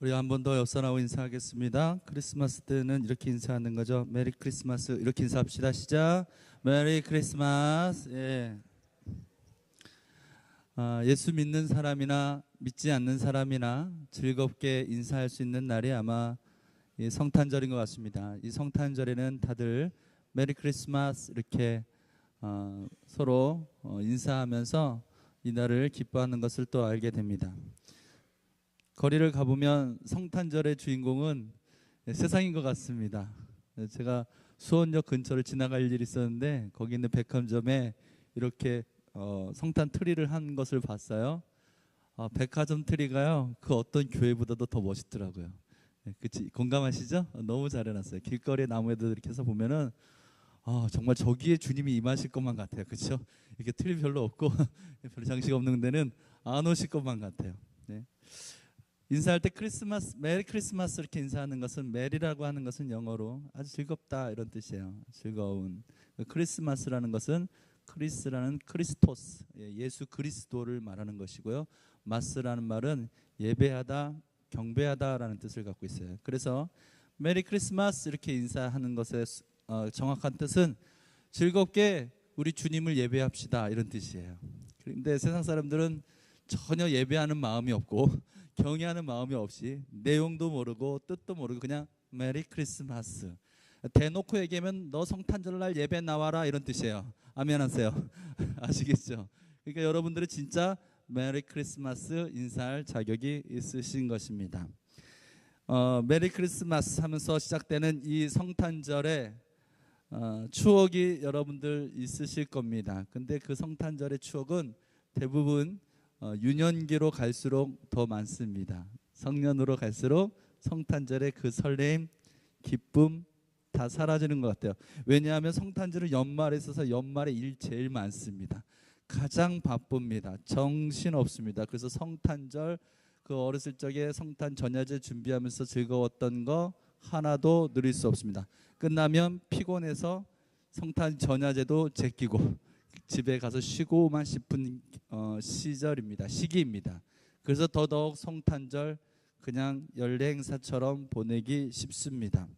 우리 한 번 더 옆사람하고 인사하겠습니다. 크리스마스 때는 이렇게 인사하는 거죠. 메리 크리스마스 이렇게 인사합시다. 시작. 메리 크리스마스. 예. 예수 믿는 사람이나 믿지 않는 사람이나 즐겁게 인사할 수 있는 날이 아마 이 성탄절인 것 같습니다. 이 성탄절에는 다들 메리 크리스마스 이렇게 서로 인사하면서 이 날을 기뻐하는 것을 또 알게 됩니다. 거리를 가보면 성탄절의 주인공은 세상인 것 같습니다. 제가 수원역 근처를 지나갈 일이 있었는데 거기 있는 백화점에 이렇게 성탄 트리를 한 것을 봤어요. 백화점 트리가요 그 어떤 교회보다도 더 멋있더라고요. 그치? 공감하시죠? 너무 잘 해놨어요. 길거리에 나무에도 이렇게 해서 보면은 정말 저기에 주님이 임하실 것만 같아요. 그렇죠? 이렇게 트리 별로 없고 별로 장식 없는 데는 안 오실 것만 같아요. 네. 인사할 때 크리스마스, 메리 크리스마스 이렇게 인사하는 것은 메리라고 하는 것은 영어로 아주 즐겁다 이런 뜻이에요. 즐거운. 크리스마스라는 것은 크리스라는 크리스토스, 예수 그리스도를 말하는 것이고요. 마스라는 말은 예배하다, 경배하다라는 뜻을 갖고 있어요. 그래서 메리 크리스마스 이렇게 인사하는 것의 정확한 뜻은 즐겁게 우리 주님을 예배합시다 이런 뜻이에요. 그런데 세상 사람들은 전혀 예배하는 마음이 없고 경외하는 마음이 없이 내용도 모르고 뜻도 모르고 그냥 메리 크리스마스 대놓고 얘기하면 너 성탄절날 예배 나와라 이런 뜻이에요. 아멘 하세요. 아시겠죠? 그러니까 여러분들은 진짜 메리 크리스마스 인사할 자격이 있으신 것입니다. 메리 크리스마스 하면서 시작되는 이 성탄절에 추억이 여러분들 있으실 겁니다. 근데 그 성탄절의 추억은 대부분 유년기로 갈수록 더 많습니다. 성년으로 갈수록 성탄절의 그 설렘, 기쁨 다 사라지는 것 같아요. 왜냐하면 성탄절은 연말에 있어서 연말에 일 제일 많습니다. 가장 바쁩니다. 정신 없습니다. 그래서 성탄절 그 어렸을 적에 성탄 전야제 준비하면서 즐거웠던 거 하나도 누릴 수 없습니다. 끝나면 피곤해서 성탄 전야제도 제끼고 집에 가서 쉬고만 싶은 시절입니다. 시기입니다. 그래서 더더욱 성탄절 그냥 연례 행사처럼 보내기 쉽습니다.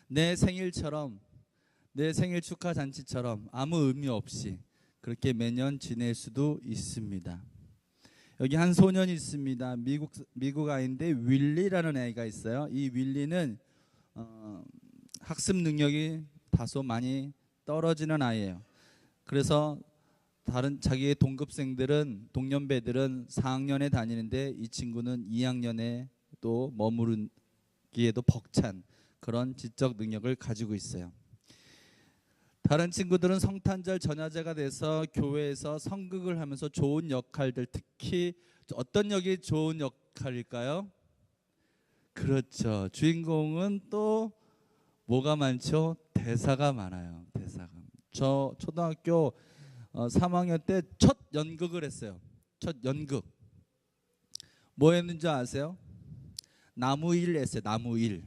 내 생일처럼 내 생일 축하 잔치처럼 아무 의미 없이 그렇게 매년 지낼 수도 있습니다. 여기 한 소년이 있습니다. 미국 아이인데 윌리라는 애가 있어요. 이 윌리는 학습 능력이 다소 많이 떨어지는 아이예요. 그래서 다른 자기의 동년배들은 4학년에 다니는데 이 친구는 2학년에 또 머무르기에도 벅찬 그런 지적 능력을 가지고 있어요. 다른 친구들은 성탄절 전야제가 돼서 교회에서 성극을 하면서 좋은 역할들, 특히 어떤 역이 좋은 역할일까요? 그렇죠. 주인공은 또 뭐가 많죠? 대사가 많아요. 대사가. 저 초등학교 3학년 때 첫 연극을 했어요. 첫 연극. 뭐 했는지 아세요? 나무일 했어요. 나무일.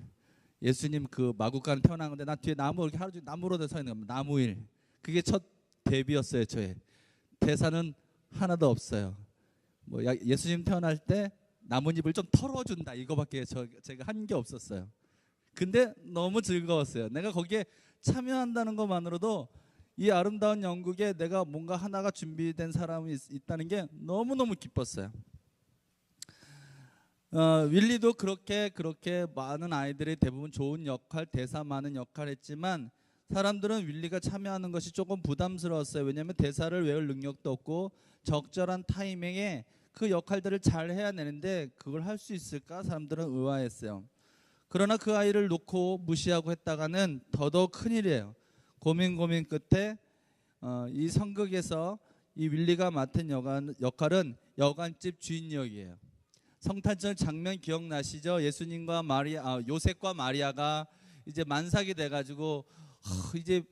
예수님 그 마구간 태어난 건데 나 뒤에 나무 이렇게 하루 종일 나무로 서 있는 겁니다. 나무일. 그게 첫 데뷔였어요. 저의. 대사는 하나도 없어요. 뭐 예수님 태어날 때 나뭇잎을 좀 털어준다 이거밖에 제가 한 게 없었어요. 근데 너무 즐거웠어요. 내가 거기에 참여한다는 것만으로도 이 아름다운 연극에 내가 뭔가 하나가 준비된 사람이 있다는 게 너무너무 기뻤어요. 윌리도 그렇게 많은 아이들이 대부분 좋은 역할, 대사 많은 역할 했지만 사람들은 윌리가 참여하는 것이 조금 부담스러웠어요. 왜냐하면 대사를 외울 능력도 없고 적절한 타이밍에 그 역할들을 잘 해야 되는데 그걸 할 수 있을까? 사람들은 의아했어요. 그러나 그 아이를 놓고 무시하고 했다가는 더더욱 큰일이에요. 고민 끝에 이 성극에서 이 윌리가 맡은 역할은 여관집 주인 역이에요. 성탄절 장면 기억나시죠? 예수님과 요셉과 마리아가 이제 만삭이 돼가지고 이제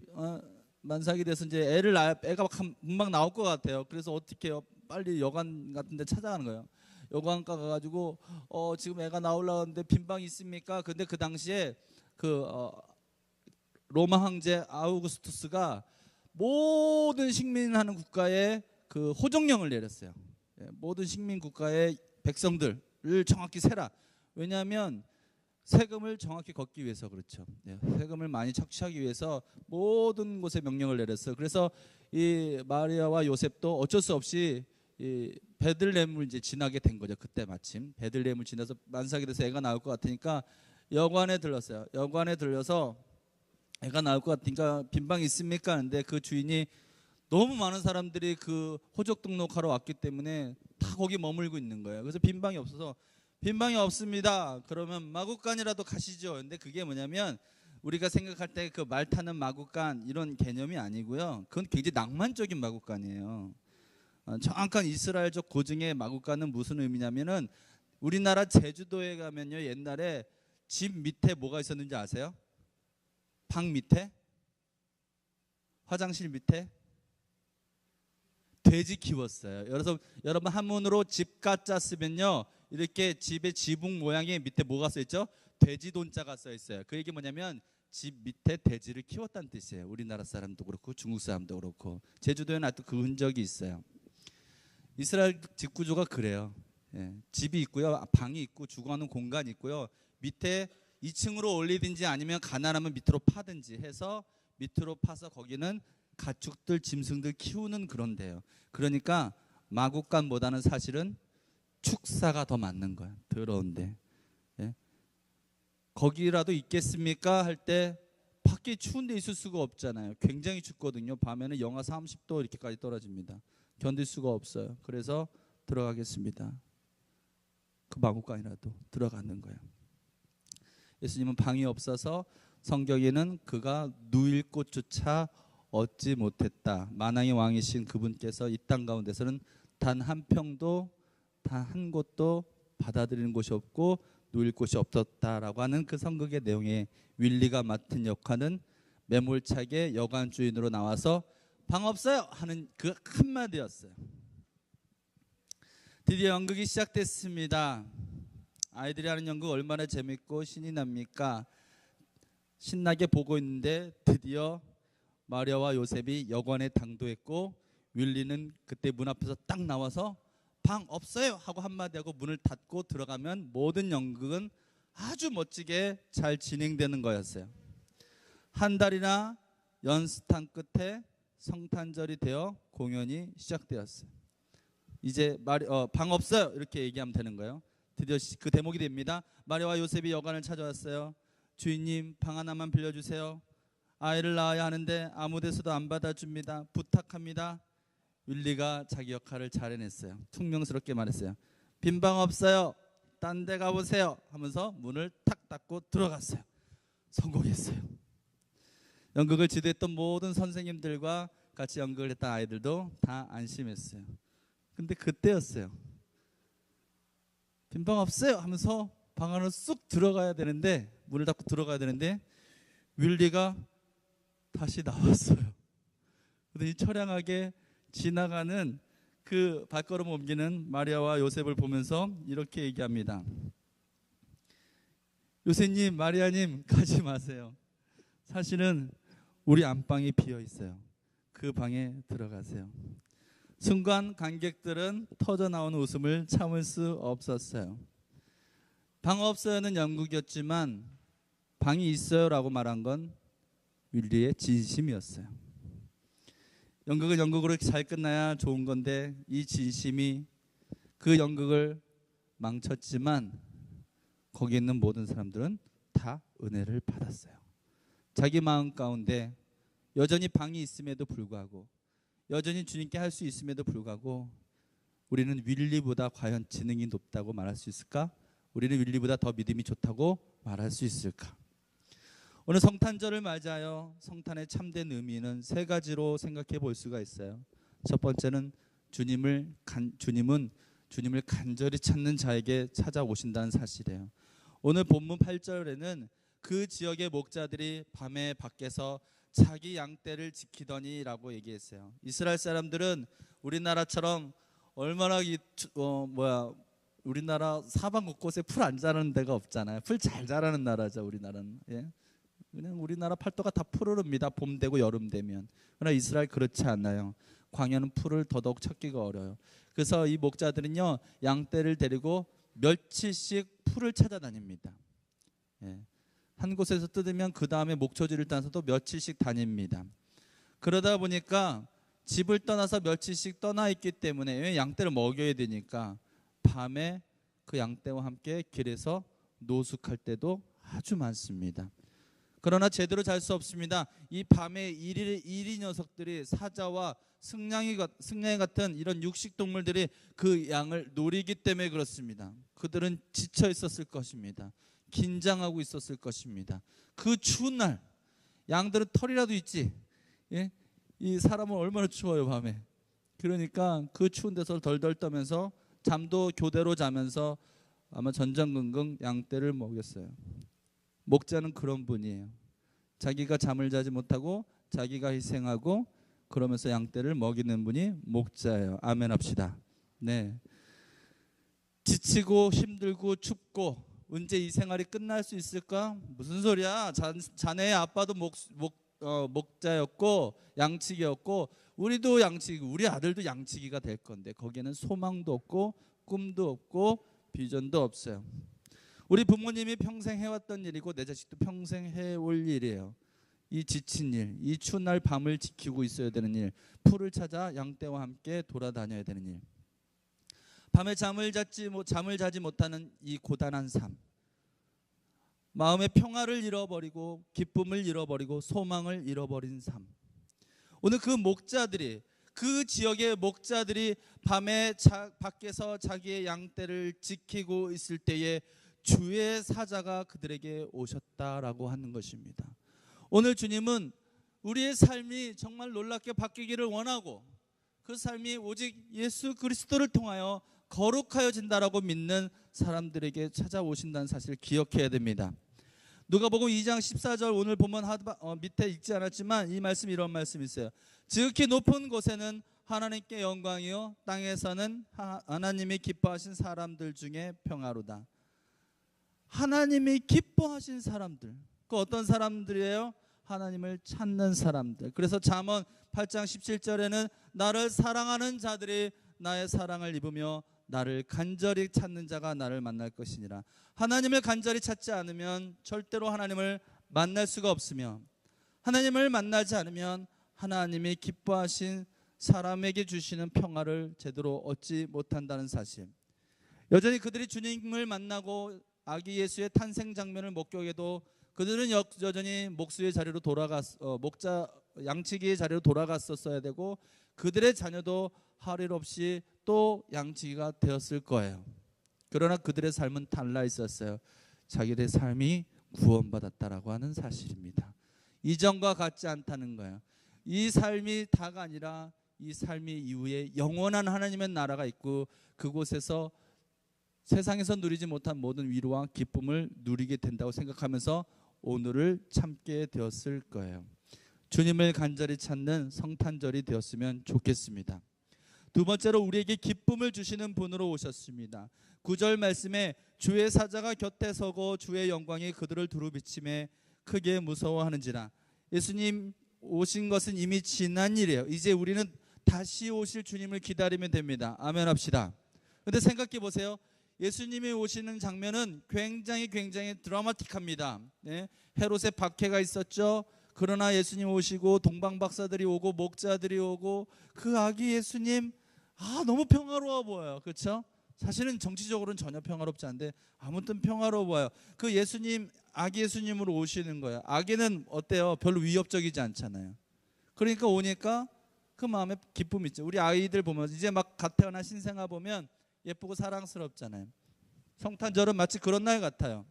만삭이 돼서 이제 애가 금방 나올 것 같아요. 그래서 어떻게 해요? 빨리 여관 같은데 찾아가는 거예요. 여관가 가가지고 지금 애가 나오려는데 빈방 있습니까? 근데 그 당시에 로마 황제 아우구스투스가 모든 식민하는 국가에 그 호종령을 내렸어요. 모든 식민 국가의 백성들을 정확히 세라. 왜냐하면 세금을 정확히 걷기 위해서 그렇죠. 세금을 많이 착취하기 위해서 모든 곳에 명령을 내렸어요. 그래서 이 마리아와 요셉도 어쩔 수 없이 이 베들레헴을 이제 지나게 된 거죠. 그때 마침 베들레헴을 지나서 만삭이 돼서 애가 나올 것 같으니까 여관에 들렀어요. 여관에 들려서 애가 나올 것 같으니까 빈방 있습니까? 하는데 그 주인이 너무 많은 사람들이 그 호적 등록하러 왔기 때문에 다 거기 머물고 있는 거예요. 그래서 빈방이 없어서 빈방이 없습니다. 그러면 마구간이라도 가시죠. 근데 그게 뭐냐면 우리가 생각할 때 그 말 타는 마구간 이런 개념이 아니고요. 그건 굉장히 낭만적인 마구간이에요. 정확한 이스라엘적 고증의 마구간은 무슨 의미냐면은 우리나라 제주도에 가면요, 옛날에 집 밑에 뭐가 있었는지 아세요? 방 밑에? 화장실 밑에? 돼지 키웠어요. 여러분 한문으로 집가 쓰면요, 이렇게 집의 지붕 모양의 밑에 뭐가 써 있죠? 돼지 돈자가 써 있어요. 그 얘기 뭐냐면 집 밑에 돼지를 키웠다는 뜻이에요. 우리나라 사람도 그렇고 중국 사람도 그렇고 제주도에는 아직도 그 흔적이 있어요. 이스라엘 집 구조가 그래요. 집이 있고요, 방이 있고 주거하는 공간이 있고요, 밑에 2층으로 올리든지 아니면 가난하면 밑으로 파든지 해서 밑으로 파서 거기는 가축들, 짐승들 키우는 그런 데요. 그러니까 마구간보다는 사실은 축사가 더 맞는 거예요. 더러운데. 거기라도 있겠습니까? 할 때 밖에 추운데 있을 수가 없잖아요. 굉장히 춥거든요. 밤에는 영하 30도 이렇게까지 떨어집니다. 견딜 수가 없어요. 그래서 들어가겠습니다. 그 마구간이라도 들어가는 거예요. 예수님은 방이 없어서 성경에는 그가 누일 곳조차 얻지 못했다. 만왕의 왕이신 그분께서 이 땅 가운데서는 단 한 평도, 단 한 곳도 받아들이는 곳이 없고 누일 곳이 없었다라고 하는 그 성극의 내용에 윌리가 맡은 역할은 매몰차게 여관 주인으로 나와서 방 없어요 하는 그 한마디였어요. 드디어 연극이 시작됐습니다. 아이들이 하는 연극 얼마나 재밌고 신이 납니까? 신나게 보고 있는데 드디어 마리아와 요셉이 여관에 당도했고 윌리는 그때 문 앞에서 딱 나와서 방 없어요 하고 한마디 하고 문을 닫고 들어가면 모든 연극은 아주 멋지게 잘 진행되는 거였어요. 한 달이나 연습한 끝에 성탄절이 되어 공연이 시작되었어요. 이제 방 없어요 이렇게 얘기하면 되는 거예요. 드디어 그 대목이 됩니다. 마리아와 요셉이 여관을 찾아왔어요. 주인님, 방 하나만 빌려주세요. 아이를 낳아야 하는데 아무 데서도 안 받아줍니다. 부탁합니다. 윌리가 자기 역할을 잘 해냈어요. 퉁명스럽게 말했어요. 빈방 없어요. 딴 데 가보세요 하면서 문을 탁 닫고 들어갔어요. 성공했어요. 연극을 지도했던 모든 선생님들과 같이 연극을 했던 아이들도 다 안심했어요. 근데 그때였어요. 빈방 없어요 하면서 방 안으로 쑥 들어가야 되는데, 문을 닫고 들어가야 되는데 윌리가 다시 나왔어요. 그러더니 처량하게 지나가는 그 발걸음 옮기는 마리아와 요셉을 보면서 이렇게 얘기합니다. 요셉님, 마리아님, 가지 마세요. 사실은 우리 안방이 비어 있어요. 그 방에 들어가세요. 순간 관객들은 터져나오는 웃음을 참을 수 없었어요. 방 없어요는 연극이었지만 방이 있어요 라고 말한 건 윌리의 진심이었어요. 연극은 연극으로 잘 끝나야 좋은 건데 이 진심이 그 연극을 망쳤지만 거기 있는 모든 사람들은 다 은혜를 받았어요. 자기 마음 가운데 여전히 방이 있음에도 불구하고, 여전히 주님께 할 수 있음에도 불구하고 우리는 윌리보다 과연 지능이 높다고 말할 수 있을까? 우리는 윌리보다 더 믿음이 좋다고 말할 수 있을까? 오늘 성탄절을 맞이하여 성탄의 참된 의미는 세 가지로 생각해 볼 수가 있어요. 첫 번째는 주님은 간절히 찾는 자에게 찾아오신다는 사실이에요. 오늘 본문 8절에는 그 지역의 목자들이 밤에 밖에서 자기 양떼를 지키더니라고 얘기했어요. 이스라엘 사람들은 우리나라처럼 얼마나 우리나라 사방 곳곳에 풀 안 자라는 데가 없잖아요. 풀 잘 자라는 나라죠, 우리나라는. 그냥 우리나라 팔도가 다 푸르릅니다. 봄 되고 여름 되면. 그러나 이스라엘 그렇지 않아요. 광야는 풀을 더더욱 찾기가 어려워요. 그래서 이 목자들은요, 양떼를 데리고 며칠씩 풀을 찾아다닙니다. 예. 한 곳에서 뜯으면 그 다음에 목초지를 따서 또 며칠씩 다닙니다. 그러다 보니까 집을 떠나서 며칠씩 떠나 있기 때문에, 왜 양떼를 먹여야 되니까 밤에 그 양떼와 함께 길에서 노숙할 때도 아주 많습니다. 그러나 제대로 잘 수 없습니다. 이 밤에 이리 녀석들이, 사자와 승냥이 같은 이런 육식 동물들이 그 양을 노리기 때문에 그렇습니다. 그들은 지쳐 있었을 것입니다. 긴장하고 있었을 것입니다. 그 추운 날, 양들은 털이라도 있지. 예? 이 사람은 얼마나 추워요 밤에. 그러니까 그 추운 데서 덜덜 떠면서 잠도 교대로 자면서 아마 전전긍긍 양떼를 먹였어요. 목자는 그런 분이에요. 자기가 잠을 자지 못하고 자기가 희생하고 그러면서 양떼를 먹이는 분이 목자예요. 아멘 합시다. 네. 지치고 힘들고 춥고 언제 이 생활이 끝날 수 있을까? 무슨 소리야? 자네의 아빠도 목자였고 양치기였고 우리도 양치기, 우리 아들도 양치기가 될 건데 거기에는 소망도 없고 꿈도 없고 비전도 없어요. 우리 부모님이 평생 해왔던 일이고 내 자식도 평생 해올 일이에요. 이 지친 일, 이 추운 날 밤을 지키고 있어야 되는 일, 풀을 찾아 양떼와 함께 돌아다녀야 되는 일, 밤에 잠을 자지 못하는 이 고단한 삶, 마음의 평화를 잃어버리고 기쁨을 잃어버리고 소망을 잃어버린 삶. 오늘 그 목자들이, 그 지역의 목자들이 밤에 밖에서 자기의 양떼를 지키고 있을 때에 주의 사자가 그들에게 오셨다라고 하는 것입니다. 오늘 주님은 우리의 삶이 정말 놀랍게 바뀌기를 원하고 그 삶이 오직 예수 그리스도를 통하여 거룩하여진다라고 믿는 사람들에게 찾아오신다는 사실을 기억해야 됩니다. 누가복음 2장 14절 오늘 보면 밑에 읽지 않았지만 이 말씀이 이런 말씀이 있어요. 지극히 높은 곳에는 하나님께 영광이요 땅에서는 하나님이 기뻐하신 사람들 중에 평화로다. 하나님이 기뻐하신 사람들, 그 어떤 사람들이에요? 하나님을 찾는 사람들. 그래서 잠언 8장 17절에는 나를 사랑하는 자들이 나의 사랑을 입으며 나를 간절히 찾는 자가 나를 만날 것이니라. 하나님을 간절히 찾지 않으면 절대로 하나님을 만날 수가 없으며 하나님을 만나지 않으면 하나님이 기뻐하신 사람에게 주시는 평화를 제대로 얻지 못한다는 사실. 여전히 그들이 주님을 만나고 아기 예수의 탄생 장면을 목격해도 그들은 여전히 목수의 자리로 양치기의 자리로 돌아갔었어야 되고 그들의 자녀도 할 일 없이 또 양치기가 되었을 거예요. 그러나 그들의 삶은 달라 있었어요. 자기들의 삶이 구원받았다라고 하는 사실입니다. 이전과 같지 않다는 거예요. 이 삶이 다가 아니라 이 삶이 이후에 영원한 하나님의 나라가 있고 그곳에서 세상에서 누리지 못한 모든 위로와 기쁨을 누리게 된다고 생각하면서 오늘을 참게 되었을 거예요. 주님을 간절히 찾는 성탄절이 되었으면 좋겠습니다. 두 번째로 우리에게 기쁨을 주시는 분으로 오셨습니다. 9절 말씀에 주의 사자가 곁에 서고 주의 영광이 그들을 두루 비침에 크게 무서워하는지라. 예수님 오신 것은 이미 지난 일이에요. 이제 우리는 다시 오실 주님을 기다리면 됩니다. 아멘 합시다. 그런데 생각해 보세요. 예수님이 오시는 장면은 굉장히 드라마틱합니다. 네? 헤롯의 박해가 있었죠. 그러나 예수님 오시고 동방박사들이 오고 목자들이 오고 그 아기 예수님 너무 평화로워 보여요. 그렇죠? 사실은 정치적으로는 전혀 평화롭지 않은데 아무튼 평화로워 보여요. 그 예수님, 아기 예수님으로 오시는 거예요. 아기는 어때요? 별로 위협적이지 않잖아요. 그러니까 오니까 그 마음에 기쁨이 있죠. 우리 아이들 보면 이제 막 갓 태어난 신생아 보면 예쁘고 사랑스럽잖아요. 성탄절은 마치 그런 날 같아요.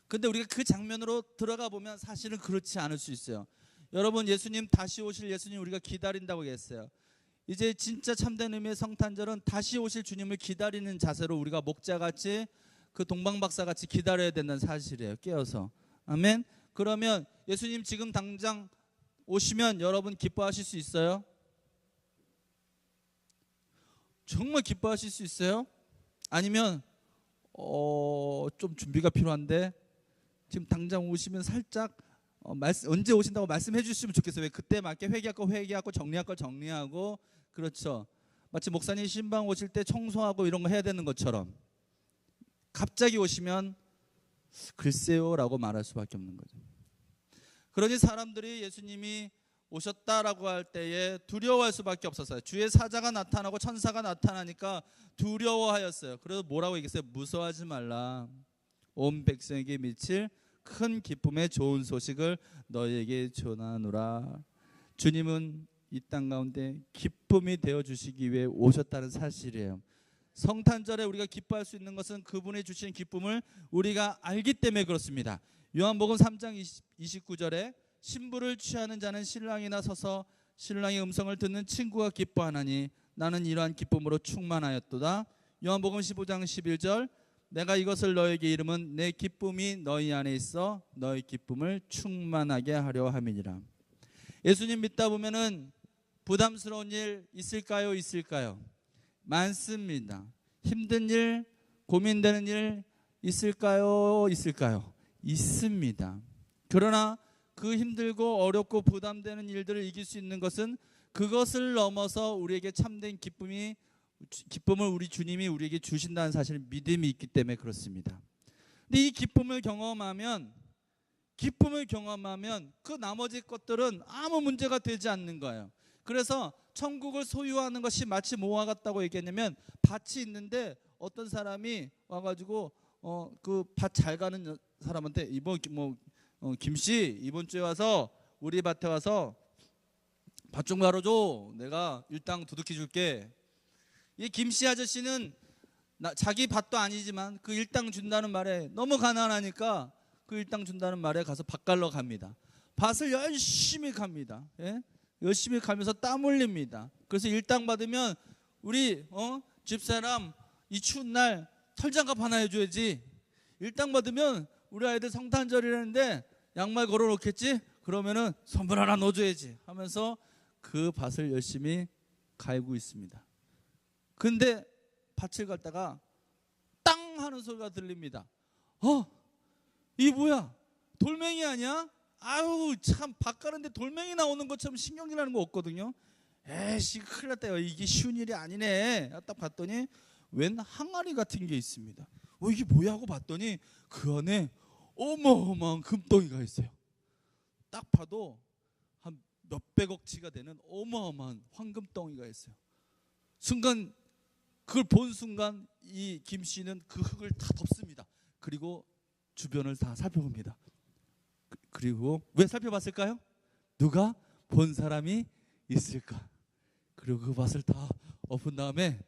근데 우리가 그 장면으로 들어가 보면 사실은 그렇지 않을 수 있어요. 여러분, 예수님 다시 오실 예수님 우리가 기다린다고 했어요. 이제 진짜 참된 의미의 성탄절은 다시 오실 주님을 기다리는 자세로 우리가 목자같이 그 동방박사같이 기다려야 된다는 사실이에요. 깨어서. 아멘. 그러면 예수님 지금 당장 오시면 여러분 기뻐하실 수 있어요? 정말 기뻐하실 수 있어요? 아니면 좀 준비가 필요한데 지금 당장 오시면 살짝 언제 오신다고 말씀해 주시면 좋겠어요. 왜 그때 맞게 회개하고 정리할 거 정리하고, 그렇죠. 마치 목사님 신방 오실 때 청소하고 이런 거 해야 되는 것처럼 갑자기 오시면 글쎄요라고 말할 수밖에 없는 거죠. 그러니 사람들이 예수님이 오셨다라고 할 때에 두려워할 수밖에 없었어요. 주의 사자가 나타나고 천사가 나타나니까 두려워하였어요. 그래서 뭐라고 얘기했어요? 무서워하지 말라. 온 백성에게 미칠 큰 기쁨의 좋은 소식을 너희에게 전하노라. 주님은 이 땅 가운데 기쁨이 되어주시기 위해 오셨다는 사실이에요. 성탄절에 우리가 기뻐할 수 있는 것은 그분이 주신 기쁨을 우리가 알기 때문에 그렇습니다. 요한복음 3장 29절에 신부를 취하는 자는 신랑이나 서서 신랑의 음성을 듣는 친구가 기뻐하나니 나는 이러한 기쁨으로 충만하였도다. 요한복음 15장 11절 내가 이것을 너에게 이름은 내 기쁨이 너희 안에 있어 너희 기쁨을 충만하게 하려 함이니라. 예수님 믿다 보면은 부담스러운 일 있을까요? 있을까요? 많습니다. 힘든 일, 고민되는 일 있을까요? 있을까요? 있습니다. 그러나 그 힘들고 어렵고 부담되는 일들을 이길 수 있는 것은 그것을 넘어서 우리에게 참된 기쁨을 우리 주님이 우리에게 주신다는 사실, 믿음이 있기 때문에 그렇습니다. 근데 이 기쁨을 경험하면 그 나머지 것들은 아무 문제가 되지 않는 거예요. 그래서 천국을 소유하는 것이 마치 뭐와 같다고 얘기했냐면, 밭이 있는데 어떤 사람이 와가지고 그 밭 잘 가는 사람한테 김씨 이번 주에 와서 우리 밭에 와서 밭 좀 갈아줘. 내가 일당 두둑히 줄게. 이 김씨 아저씨는 자기 밭도 아니지만 그 일당 준다는 말에 너무 가난하니까 그 일당 준다는 말에 가서 밭 갈러 갑니다. 밭을 열심히 갑니다. 예? 열심히 가면서 땀 흘립니다. 그래서 일당 받으면 우리 집사람 이 추운 날 털장갑 하나 해줘야지. 일당 받으면 우리 아이들 성탄절이라는데 양말 걸어놓겠지? 그러면은 선물 하나 넣어줘야지 하면서 그 밭을 열심히 갈고 있습니다. 근데 밭을 갈다가 땅 하는 소리가 들립니다. 이 뭐야? 돌멩이 아니야? 아유 참 밭 가는데 돌멩이 나오는 것처럼 신경질나는 거 없거든요. 에이씨 큰일 났다. 이게 쉬운 일이 아니네. 딱 봤더니 웬 항아리 같은 게 있습니다. 이게 뭐야 하고 봤더니 그 안에 어마어마한 금덩이가 있어요. 딱 봐도 한 몇백억치가 되는 어마어마한 황금덩이가 있어요. 순간 그걸 본 순간 이 김씨는 그 흙을 다 덮습니다. 그리고 주변을 다 살펴봅니다. 그리고 왜 살펴봤을까요? 누가 본 사람이 있을까? 그리고 그 밭을 다 엎은 다음에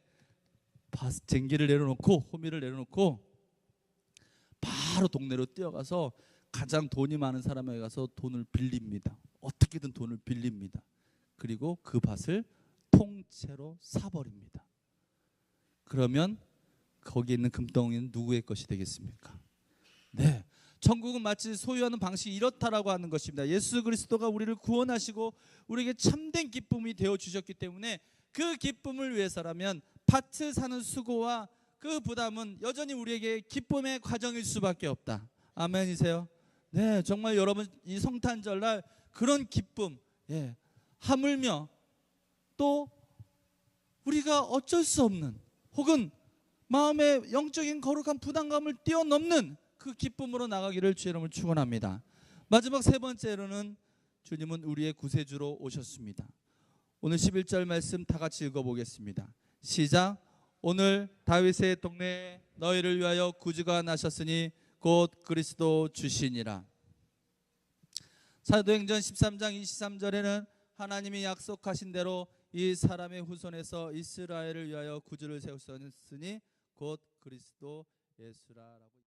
쟁기를 내려놓고 호미를 내려놓고 바로 동네로 뛰어가서 가장 돈이 많은 사람에게 가서 돈을 빌립니다. 어떻게든 돈을 빌립니다. 그리고 그 밭을 통째로 사버립니다. 그러면 거기에 있는 금덩이는 누구의 것이 되겠습니까? 네, 천국은 마치 소유하는 방식이 이렇다라고 하는 것입니다. 예수 그리스도가 우리를 구원하시고 우리에게 참된 기쁨이 되어주셨기 때문에 그 기쁨을 위해서라면 밭을 사는 수고와 그 부담은 여전히 우리에게 기쁨의 과정일 수밖에 없다. 아멘이세요? 네, 정말 여러분 이 성탄절날 그런 기쁨, 하물며 또 우리가 어쩔 수 없는 혹은 마음의 영적인 거룩한 부담감을 뛰어넘는 그 기쁨으로 나가기를 주의 이름으로 축원합니다. 마지막 세 번째로는 주님은 우리의 구세주로 오셨습니다. 오늘 11절 말씀 다 같이 읽어보겠습니다. 시작. 오늘 다윗의 동네에 너희를 위하여 구주가 나셨으니 곧 그리스도 주시니라. 사도행전 13장 23절에는 하나님이 약속하신 대로 이 사람의 후손에서 이스라엘을 위하여 구주를 세우셨으니 곧 그리스도 예수라라고